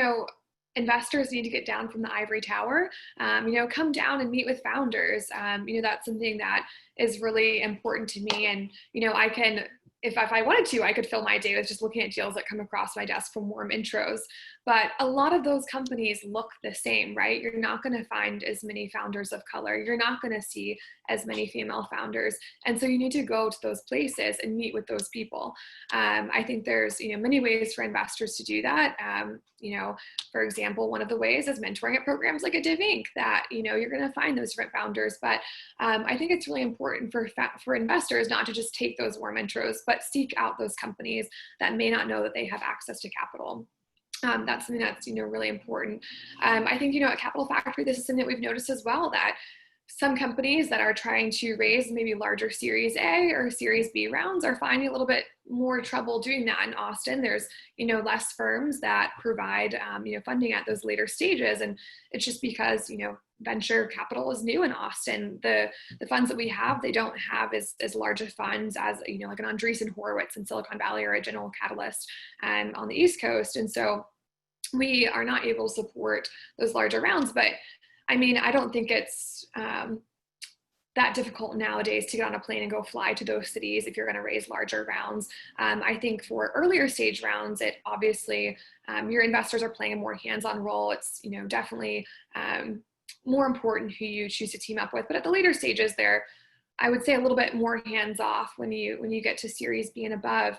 investors need to get down from the ivory tower, come down and meet with founders. That's something that is really important to me. And, I can, if I wanted to, I could fill my day with just looking at deals that come across my desk from warm intros. But a lot of those companies look the same, right? You're not going to find as many founders of color. You're not going to see as many female founders. And so you need to go to those places and meet with those people. I think there's, many ways for investors to do that. For example, one of the ways is mentoring at programs like a Div Inc. that, you're going to find those different founders. But I think it's really important for investors not to just take those warm intros, but seek out those companies that may not know that they have access to capital. That's something that's, really important. I think, at Capital Factory, this is something that we've noticed as well, that some companies that are trying to raise maybe larger Series A or Series B rounds are finding a little bit more trouble doing that in Austin. There's, less firms that provide, funding at those later stages. And it's just because, venture capital is new in Austin. The funds that we have, they don't have as large of funds as, like an Andreessen Horowitz in Silicon Valley or a General Catalyst on the East Coast. And so we are not able to support those larger rounds. But I mean, I don't think it's that difficult nowadays to get on a plane and go fly to those cities if you're going to raise larger rounds. I think for earlier stage rounds, it obviously your investors are playing a more hands-on role. It's definitely more important who you choose to team up with. But at the later stages, I would say a little bit more hands off when you get to Series B and above.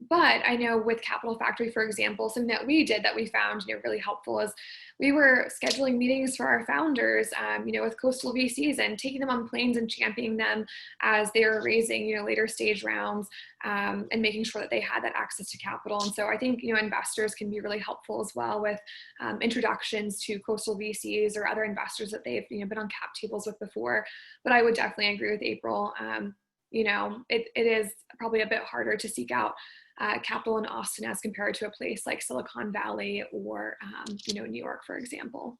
But I know with Capital Factory, for example, something that we did that we found really helpful is we were scheduling meetings for our founders, with coastal VCs and taking them on planes and championing them as they were raising later stage rounds, and making sure that they had that access to capital. And so I think investors can be really helpful as well with introductions to coastal VCs or other investors that they've been on cap tables with before. But I would definitely agree with April. It is probably a bit harder to seek out capital in Austin as compared to a place like Silicon Valley or, New York, for example.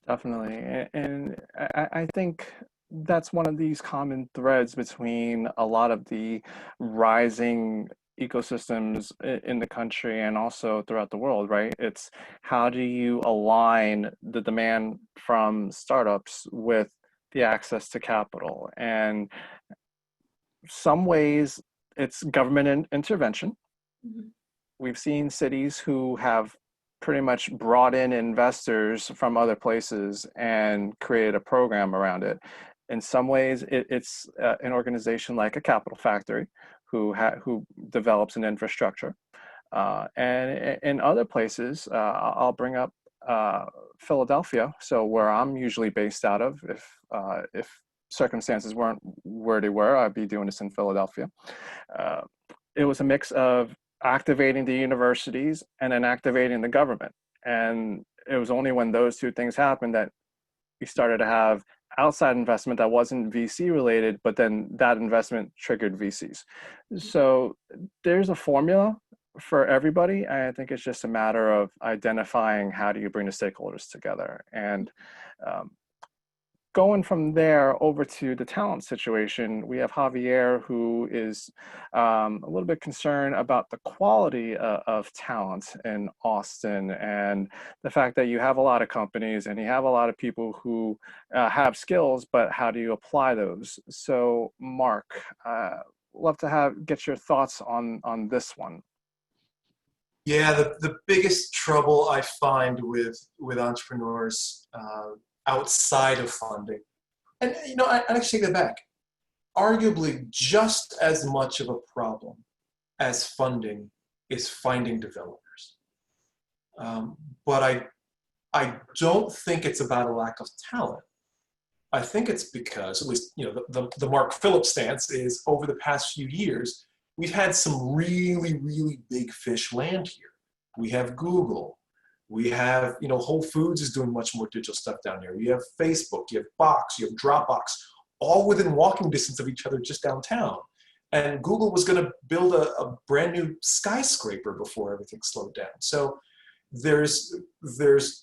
Definitely. And I think that's one of these common threads between a lot of the rising ecosystems in the country and also throughout the world, right? It's how do you align the demand from startups with the access to capital? And some ways it's government intervention. Mm-hmm. We've seen cities who have pretty much brought in investors from other places and created a program around it. In some ways, it's an organization like a Capital Factory who develops an infrastructure. And in other places, I'll bring up Philadelphia, so where I'm usually based out of. If circumstances weren't where they were, I'd be doing this in Philadelphia. It was a mix of activating the universities and then activating the government. And it was only when those two things happened that we started to have outside investment that wasn't VC related, but then that investment triggered VCs. So there's a formula for everybody. I think it's just a matter of identifying how do you bring the stakeholders together. And going from there over to the talent situation, we have Javier, who is a little bit concerned about the quality of talent in Austin and the fact that you have a lot of companies and you have a lot of people who have skills, but how do you apply those? So Mark, love to get your thoughts on this one. Yeah, the biggest trouble I find with entrepreneurs outside of funding, and I actually take that back. Arguably, just as much of a problem as funding is finding developers. But I don't think it's about a lack of talent. I think it's because, at least the Mark Phillip stance is, over the past few years, we've had some really, really big fish land here. We have Google. We have, Whole Foods is doing much more digital stuff down here. You have Facebook, you have Box, you have Dropbox, all within walking distance of each other just downtown. And Google was going to build a brand new skyscraper before everything slowed down. So there's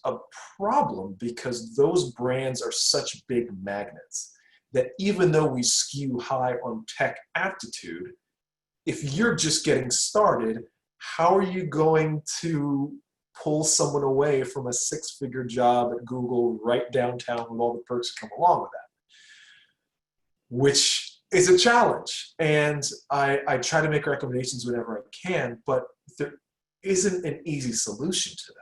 a problem because those brands are such big magnets that even though we skew high on tech aptitude, if you're just getting started, how are you going to pull someone away from a six-figure job at Google right downtown with all the perks that come along with that? Which is a challenge. And I try to make recommendations whenever I can, but there isn't an easy solution to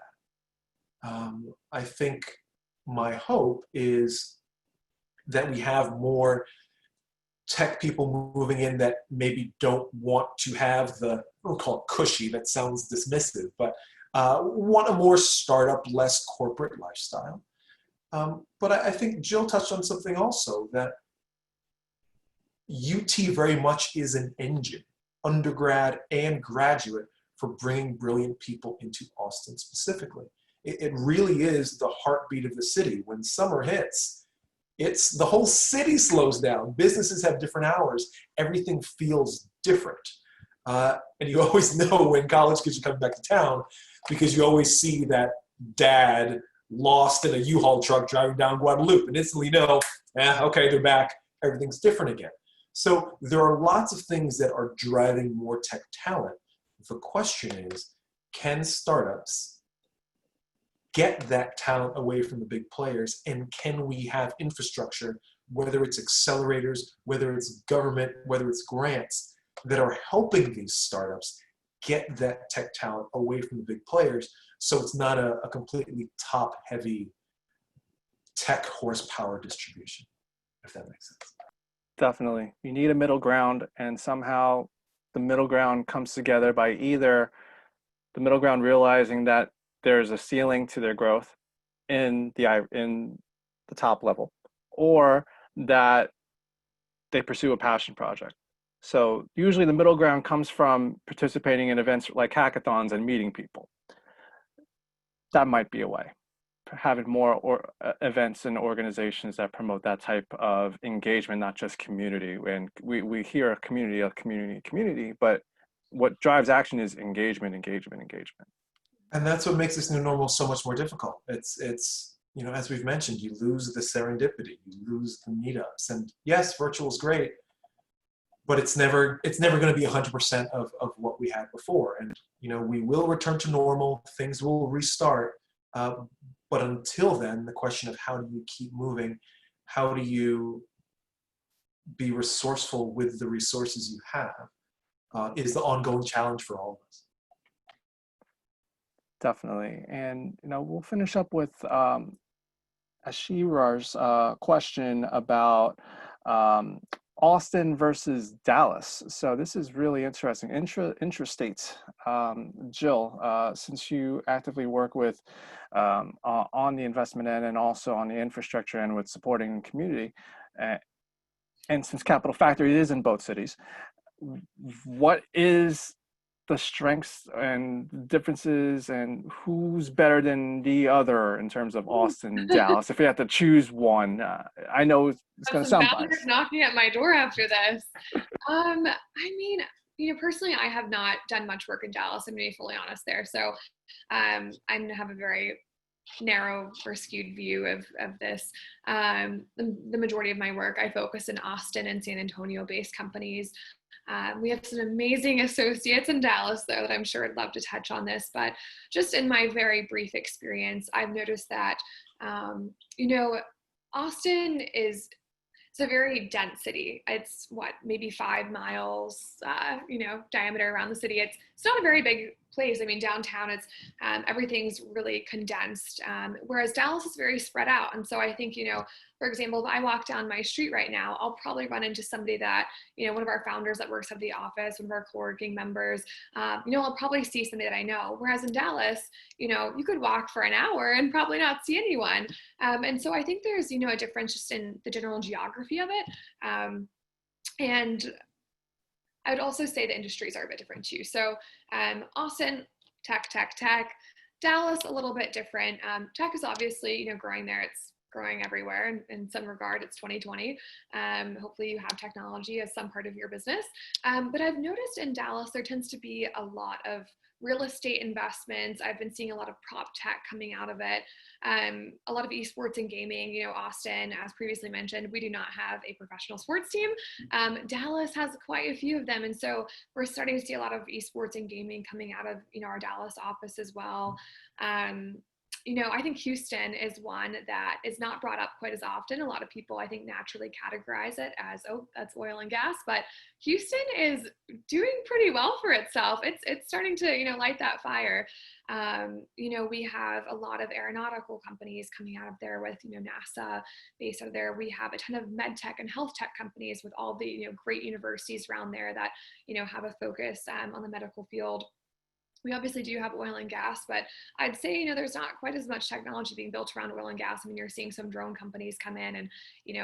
that. I think my hope is that we have more tech people moving in that maybe don't want to have we'll call it cushy, that sounds dismissive, but want a more startup, less corporate lifestyle. But I think Jill touched on something also, that UT very much is an engine, undergrad and graduate, for bringing brilliant people into Austin specifically. It really is the heartbeat of the city. When summer hits, it's the whole city slows down. Businesses have different hours. Everything feels different. And you always know when college kids are coming back to town because you always see that dad lost in a U-Haul truck driving down Guadalupe and instantly know, okay, they're back. Everything's different again. So there are lots of things that are driving more tech talent. The question is, can startups get that talent away from the big players, and can we have infrastructure, whether it's accelerators, whether it's government, whether it's grants, that are helping these startups get that tech talent away from the big players so it's not a completely top-heavy tech horsepower distribution, if that makes sense. Definitely. You need a middle ground, and somehow the middle ground comes together by either the middle ground realizing that there's a ceiling to their growth in the top level, or that they pursue a passion project. So usually the middle ground comes from participating in events like hackathons and meeting people. That might be a way. Having more events and organizations that promote that type of engagement, not just community. And we hear community, but what drives action is engagement. And that's what makes this new normal so much more difficult. It's you know, as we've mentioned, you lose the serendipity, you lose the meetups. And yes, virtual is great, but it's never going to be 100% of what we had before. And you know, we will return to normal, things will restart. But until then, the question of how do you keep moving, how do you be resourceful with the resources you have, is the ongoing challenge for all of us. Definitely. And you know, we'll finish up with Ashirar's question about Austin versus Dallas. So this is really interesting. Intrastate. Jill, since you actively work with on the investment end and also on the infrastructure end with supporting community, and since Capital Factory is in both cities, what is the strengths and differences, and who's better than the other in terms of Austin, Dallas? If you have to choose one, I know it's going to sound biased. Knocking at my door after this. I mean, you know, personally, I have not done much work in Dallas. I'm going to be fully honest there. So I'm going to have a very narrow or skewed view of this. The majority of my work, I focus in Austin and San Antonio based companies. We have some amazing associates in Dallas, though, that I'm sure would love to touch on this. But just in my very brief experience, I've noticed that, you know, Austin is it's a very dense city. It's maybe 5 miles, you know, diameter around the city. It's not a very big place. I mean, downtown, it's everything's really condensed. Whereas Dallas is very spread out. And so I think, you know, for example, if I walk down my street right now, I'll probably run into somebody that, you know, one of our founders that works at the office, one of our co-working members, you know, I'll probably see somebody that I know. Whereas in Dallas, you know, you could walk for an hour and probably not see anyone. And so I think there's, you know, a difference just in the general geography of it. And I would also say the industries are a bit different too. So Austin, tech. Dallas, a little bit different. Tech is obviously, you know, growing there. It's growing everywhere. In some regard, it's 2020. Hopefully you have technology as some part of your business. But I've noticed in Dallas, there tends to be a lot of real estate investments. I've been seeing a lot of prop tech coming out of it. A lot of esports and gaming. You know, Austin, as previously mentioned, we do not have a professional sports team. Dallas has quite a few of them. And so we're starting to see a lot of esports and gaming coming out of, you know, our Dallas office as well. You know, I think Houston is one that is not brought up quite as often. A lot of people, I think, naturally categorize it as, oh, that's oil and gas. But Houston is doing pretty well for itself. It's starting to, you know, light that fire. You know, we have a lot of aeronautical companies coming out of there with, you know, NASA based out of there. We have a ton of med tech and health tech companies with all the, you know, great universities around there that, you know, have a focus on the medical field. we obviously do have oil and gas, but I'd say, there's not quite as much technology being built around oil and gas. I mean, you're seeing some drone companies come in and,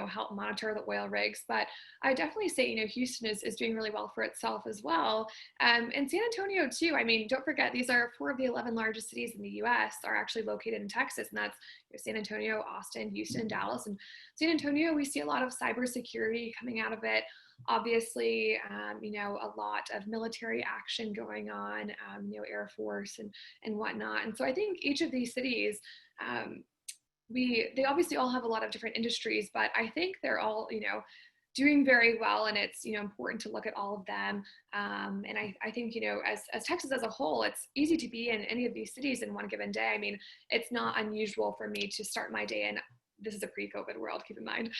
help monitor the oil rigs. But I definitely say, Houston is doing really well for itself as well. And San Antonio too. I mean, don't forget, these are 4 of the 11 largest cities in the US are actually located in Texas. And that's San Antonio, Austin, Houston, Dallas. And San Antonio, we see a lot of cybersecurity coming out of it. Obviously, a lot of military action going on, Air Force and whatnot. And so I think each of these cities, they obviously all have a lot of different industries, but I think they're all, doing very well. And it's, important to look at all of them. And I think, as Texas as a whole, it's easy to be in any of these cities in one given day. I mean, it's not unusual for me to start my day in, this is a pre-COVID world, keep in mind,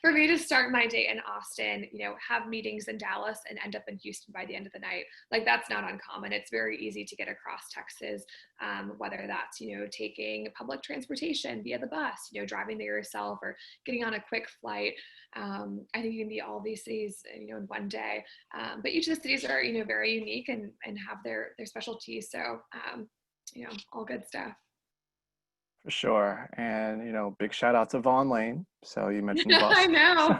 for me to start my day in Austin, have meetings in Dallas and end up in Houston by the end of the night. Like, that's not uncommon. It's very easy to get across Texas, whether that's, taking public transportation via the bus, driving there yourself or getting on a quick flight. I think you can be all these cities, in one day. But each of the cities are, very unique and have their specialties. So, all good stuff. For sure. And, big shout out to Vaughn Lane. So you mentioned bus. I know.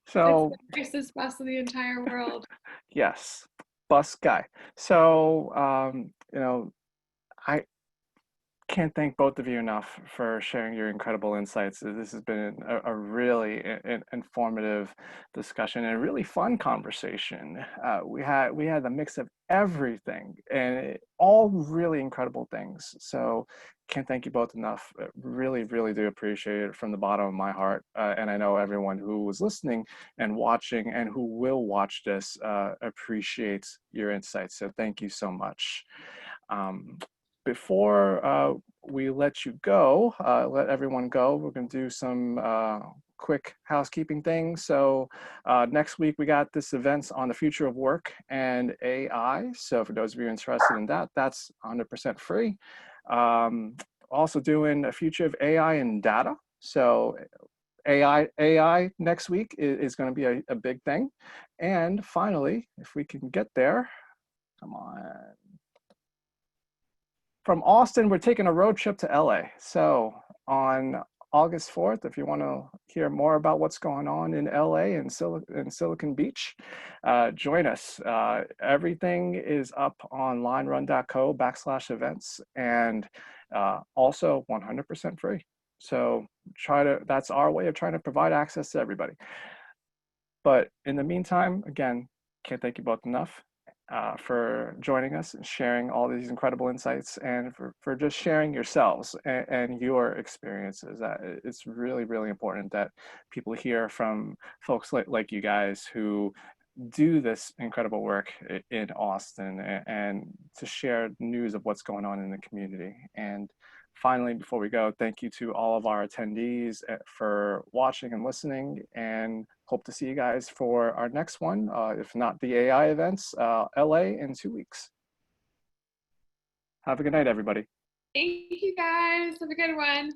So it's the nicest bus in the entire world. yes, bus guy. So, I can't thank both of you enough for sharing your incredible insights. This has been a really informative discussion and a really fun conversation. We had a mix of everything and all really incredible things. So can't thank you both enough. Really, really do appreciate it from the bottom of my heart. And I know everyone who was listening and watching and who will watch this appreciates your insights. So thank you so much. Before we let you go, let everyone go, we're going to do some quick housekeeping things. So next week we got this event on the future of work and AI. So for those of you interested in that, that's 100% free. Also doing a future of AI and data. So AI next week is going to be a big thing. And finally, if we can get there, come on. From Austin, we're taking a road trip to LA. So on August 4th, if you want to hear more about what's going on in LA and Silicon Beach, join us. Everything is up on linerun.co/events and also 100% free. So that's our way of trying to provide access to everybody. But in the meantime, again, can't thank you both enough. For joining us and sharing all these incredible insights and for just sharing yourselves and your experiences. It's really, really important that people hear from folks like you guys who do this incredible work in Austin and to share news of what's going on in the community. And finally, before we go, thank you to all of our attendees for watching and listening, and hope to see you guys for our next one, if not the AI events, LA in 2 weeks. Have a good night, everybody. Thank you guys. Have a good one.